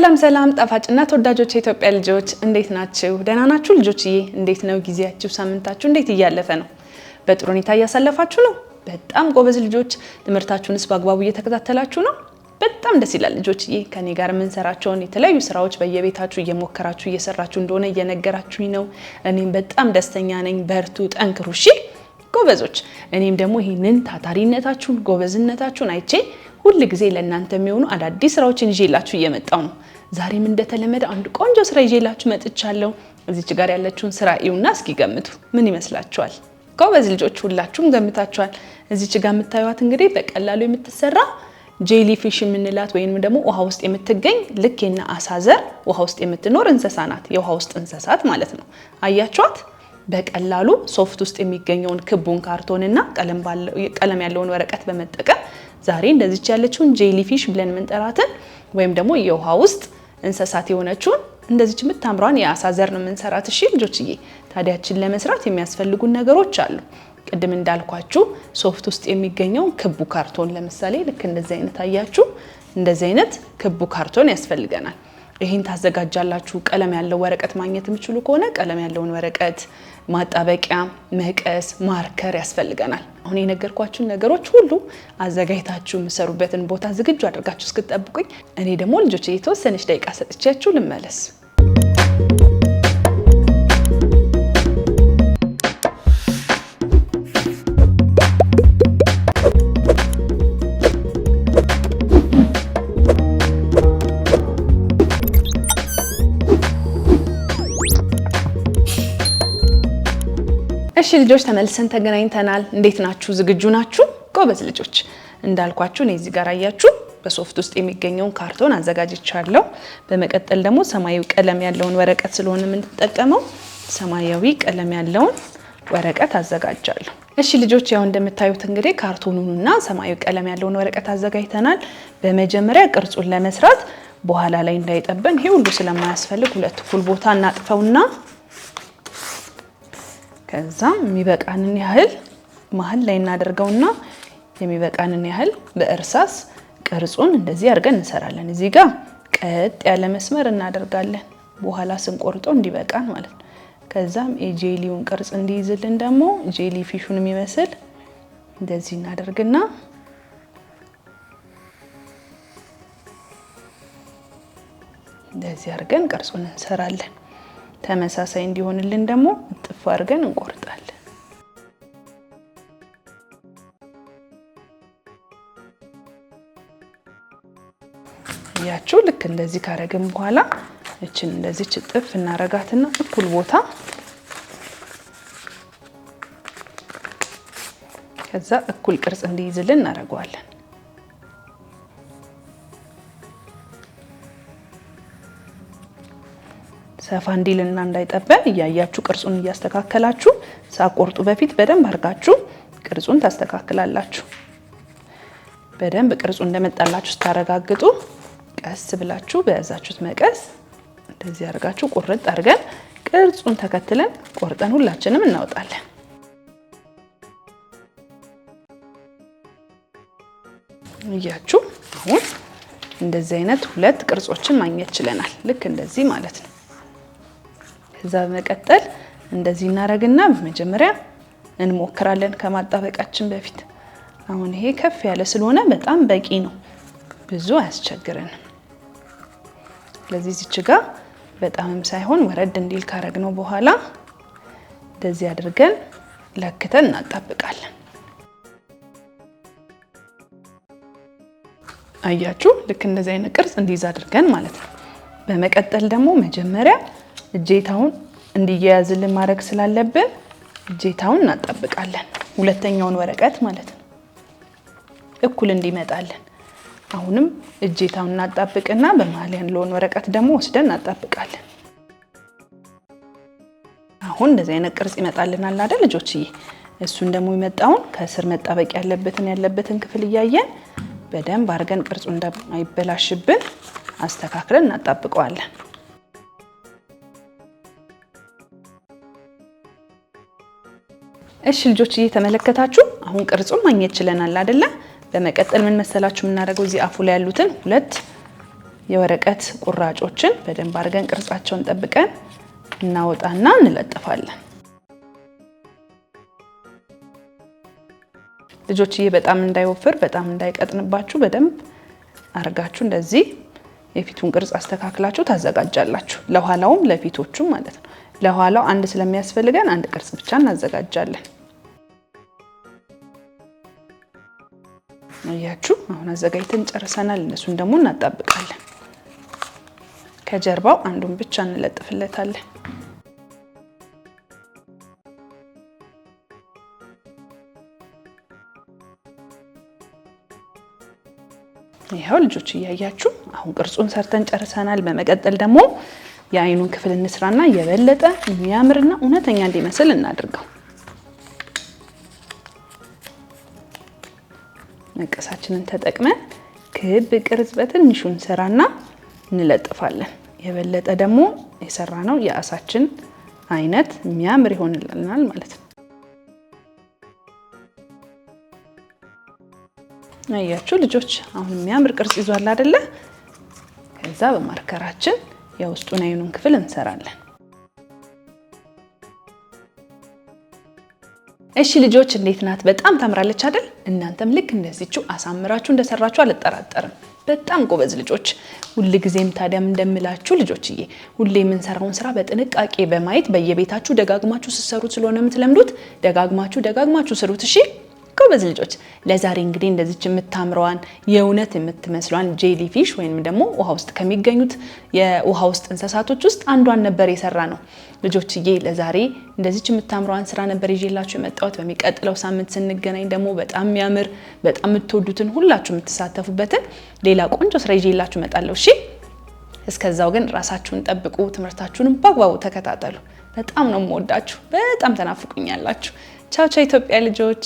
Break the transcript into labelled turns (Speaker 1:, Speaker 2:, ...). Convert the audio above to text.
Speaker 1: ሰላም ሰላም ጣፋጭና ተወዳጆች የኢትዮጵያ ልጆች እንዴት ናችሁ? ደህና ናችሁ ልጆችዬ? እንዴት ነው ጊዜያችሁ? ሳምንታችሁ እንዴት እያለፈ ነው? በጥሩ ሁኔታ እያሳለፋችሁ ነው? በጣም ጎበዝ ልጆች። ትምህርታችሁንስ በአግባቡ እየተከታተላችሁ ነው? በጣም ደስ ይላል ልጆችዬ። ከኔ ጋር የምንሰራቸውን የተለያዩ ስራዎች በየቤታችሁ እየሞከራችሁ እየሰራችሁ እንደሆነ እየነገራችሁኝ ነው። እኔም በጣም ደስተኛ ነኝ። በርቱ፣ ጠንክሩ እሺ ጎበዞች። እኔም ደግሞ ይሄንን ታታሪነታችሁን ጎበዝነታችሁን አይቼ ሁሉ ጊዜ ለእናንተ የሚሆኑ አዳዲስ ስራዎችን ይዤላችሁ እየመጣው ነው። ዛሬም እንደተለመደ አንድ ቆንጆ ስራ ይዤላችሁ መጥቻለሁ። እዚች ጋር ያለችውን ስራ እዩና እስኪ ገምቱ። ምን ይመስላችኋል? ጎበዝ ልጆች ሁላችሁም ገምታችኋል። እዚች ጋር የምታዩት እንግዲህ በቀላሉ የምትሰራ ጄሊ ፊሽ የምንላት ወይንም ደግሞ ውሃ ውስጥ የምትገኝ ልክ የና አሳ ዘር ውሃ ውስጥ የምትኖር እንስሳ ናት። የውሃ ውስጥ እንስሳት ማለት ነው። አያችኋት? በቀላሉ ሶፍት ውስጥ የሚገኘውን ክቡን ካርቶንና ቀለም ያለውን ወረቀት በመጠቀም ዛሬ እንደዚች ያለችውን ጄሊ ፊሽ ብለን የምንጠራትን ወይም ደግሞ የውሃ ውስጥ እንስሳት የሆነችውን እንደዚች የምታምሯን የአሳ ዘር ነው የምንሰራት። እሺ ልጆችዬ፣ ታዲያችን ለመስራት የሚያስፈልጉን ነገሮች አሉ። ቅድም እንዳልኳችሁ ሶፍት ውስጥ የሚገኘው ክቡ ካርቶን ለምሳሌ ልክ እንደዚህ አይነት አያችሁ፣ እንደዚህ አይነት ክቡ ካርቶን ያስፈልገናል። ይሄን ታዘጋጃላችሁ። ቀለም ያለው ወረቀት ማግኘት የምትችሉ ከሆነ ቀለም ያለውን ወረቀት፣ ማጣበቂያ፣ መቀስ፣ ማርከር ያስፈልገናል። አሁን የነገርኳችሁን ነገሮች ሁሉ አዘጋጅታችሁ የምትሰሩበትን ቦታ ዝግጁ አድርጋችሁ እስክትጠብቁኝ እኔ ደግሞ ልጆች የተወሰነች ደቂቃ ሰጥቻችሁ ልመለስ። እሺ ልጆች ተመልሰን ተገናኝተናል። እንዴት ናችሁ? ዝግጁ ናችሁ? ጎበዝ ልጆች። እንዳልኳችሁ እኔ እዚህ ጋር አያችሁ በሶፍት ውስጥ የሚገኘውን ካርቶን አዘጋጅቻለሁ። በመቀጠል ደግሞ ሰማያዊ ቀለም ያለውን ወረቀት ስለሆነ የምንጠቀመው ሰማያዊ ቀለም ያለውን ወረቀት አዘጋጃለሁ። እሺ ልጆች ያው እንደምታዩት እንግዲህ ካርቶኑንና ሰማያዊ ቀለም ያለውን ወረቀት አዘጋጅተናል። በመጀመሪያ ቅርጹን ለመስራት በኋላ ላይ እንዳይጠበን ይሄ ሁሉ ስለማያስፈልግ ሁለት እኩል ቦታ እናጥፈውና ከዛም የሚበቃንን ያህል መሀል ላይ እናደርገውና የሚበቃንን ያህል በእርሳስ ቅርጹን እንደዚህ አድርገን እንሰራለን። እዚህ ጋር ቀጥ ያለ መስመር እናደርጋለን በኋላ ስንቆርጠው እንዲበቃን ማለት ነው። ከዛም የጄሊውን ቅርጽ እንዲይዝልን ደግሞ ጄሊ ፊሹን የሚመስል እንደዚህ እናደርግና እንደዚህ አድርገን ቅርጹን እንሰራለን። ተመሳሳይ እንዲሆንልን ደግሞ ጥፍ አድርገን እንቆርጣለን። ያችሁ ልክ እንደዚህ ካረግን በኋላ እቺን እንደዚህ ጥፍ እናረጋትና እኩል ቦታ ከዛ እኩል ቅርጽ እንዲይዝልን እናደርገዋለን። ሰፋ እንዲልና እንዳይጠበን እያያችሁ ቅርጹን እያስተካከላችሁ ሳቆርጡ በፊት በደንብ አርጋችሁ ቅርጹን ታስተካክላላችሁ። በደንብ ቅርጹ እንደመጣላችሁ ታረጋግጡ። ቀስ ብላችሁ በያዛችሁት መቀስ እንደዚህ አርጋችሁ ቁርጥ አርገን ቅርጹን ተከትለን ቆርጠን ሁላችንም እናወጣለን። እያችሁ አሁን እንደዚህ አይነት ሁለት ቅርጾችን ማግኘት ችለናል። ልክ እንደዚህ ማለት ነው። ከዛ በመቀጠል እንደዚህ እናረግና በመጀመሪያ እንሞክራለን ከማጣበቃችን በፊት። አሁን ይሄ ከፍ ያለ ስለሆነ በጣም በቂ ነው፣ ብዙ አያስቸግረንም። ስለዚህ እዚች ጋር በጣምም ሳይሆን ወረድ እንዲል ካረግነው በኋላ እንደዚህ አድርገን ለክተን እናጣብቃለን። አያችሁ ልክ እንደዚህ አይነት ቅርጽ እንዲይዝ አድርገን ማለት ነው። በመቀጠል ደግሞ መጀመሪያ እጄታውን እንዲያያዝልን ማድረግ ስላለብን እጄታውን እናጣብቃለን። ሁለተኛውን ወረቀት ማለት ነው እኩል እንዲመጣልን። አሁንም እጄታውን እናጣብቅና በመሃል ያለውን ወረቀት ደግሞ ወስደን እናጣብቃለን። አሁን እንደዚህ አይነት ቅርጽ ይመጣልናል አይደል ልጆችዬ? እሱን ደግሞ የመጣውን ከስር መጣበቅ ያለበትን ክፍል እያየን በደንብ አድርገን ቅርጹ እንዳይበላሽብን አስተካክለን እናጣብቀዋለን። እሺ ልጆች እየተመለከታችሁ አሁን ቅርጹን ማግኘት ችለናል አይደለ? በመቀጠል ምን መሰላችሁ የምናደርገው እዚህ አፉ ላይ ያሉትን ሁለት የወረቀት ቁራጮችን በደንብ አድርገን ቅርጻቸውን ጠብቀን እናወጣና እንለጥፋለን። ልጆችዬ በጣም እንዳይወፍር በጣም እንዳይቀጥንባችሁ በደንብ አርጋችሁ እንደዚህ የፊቱን ቅርጽ አስተካክላችሁ ታዘጋጃላችሁ። ለኋላውም ለፊቶቹም ማለት ነው። ለኋላው አንድ ስለሚያስፈልገን አንድ ቅርጽ ብቻ እናዘጋጃለን። አያችሁ አሁን አዘጋጅተን ጨርሰናል። እነሱን ደግሞ እናጣብቃለን። ከጀርባው አንዱን ብቻ እንለጥፍለታለን። ይሄው ልጆች እያያችሁ አሁን ቅርጹን ሰርተን ጨርሰናል። በመቀጠል ደግሞ የአይኑን ክፍል እንስራና የበለጠ የሚያምርና እውነተኛ እንዲመስል እናድርገው። መቀሳችንን ተጠቅመን ክብ ቅርጽ በትንሹ እንሰራና እንለጥፋለን። የበለጠ ደግሞ የሰራነው የአሳችን አይነት የሚያምር ይሆንልናል ማለት ነው። አያችሁ ልጆች አሁን የሚያምር ቅርጽ ይዟል አይደለ? ከዛ በማርከራችን የውስጡን አይኑን ክፍል እንሰራለን። እሺ ልጆች እንዴት ናት? በጣም ታምራለች አይደል? እናንተም ልክ እንደዚህቹ አሳምራችሁ እንደሰራችሁ አልጠራጠርም። በጣም ጎበዝ ልጆች። ሁሉ ጊዜም ታዲያም እንደምላችሁ ልጆችዬ ሁሌ የምንሰራውን ስራ በጥንቃቄ በማየት በየቤታችሁ ደጋግማችሁ ስትሰሩት ስለሆነ የምትለምዱት ደጋግማችሁ ስሩት። እሺ ጎበዝ ልጆች። ለዛሬ እንግዲህ እንደዚች የምታምረዋን የእውነት የምትመስሏን ጄሊ ፊሽ ወይንም ደግሞ ውሃ ውስጥ ከሚገኙት የውሃ ውስጥ እንስሳቶች ውስጥ አንዷን ነበር የሰራ ነው። ልጆችዬ ለዛሬ እንደዚች የምታምረዋን ስራ ነበር ይዤላችሁ የመጣሁት። በሚቀጥለው ሳምንት ስንገናኝ ደግሞ በጣም የሚያምር በጣም የምትወዱትን ሁላችሁ የምትሳተፉበትን ሌላ ቆንጆ ስራ ይዤላችሁ እመጣለሁ። እሺ እስከዛው ግን ራሳችሁን ጠብቁ፣ ትምህርታችሁንም በአግባቡ ተከታተሉ። በጣም ነው የምወዳችሁ። በጣም ተናፍቁኛላችሁ። ቻው ቻው ኢትዮጵያ ልጆች።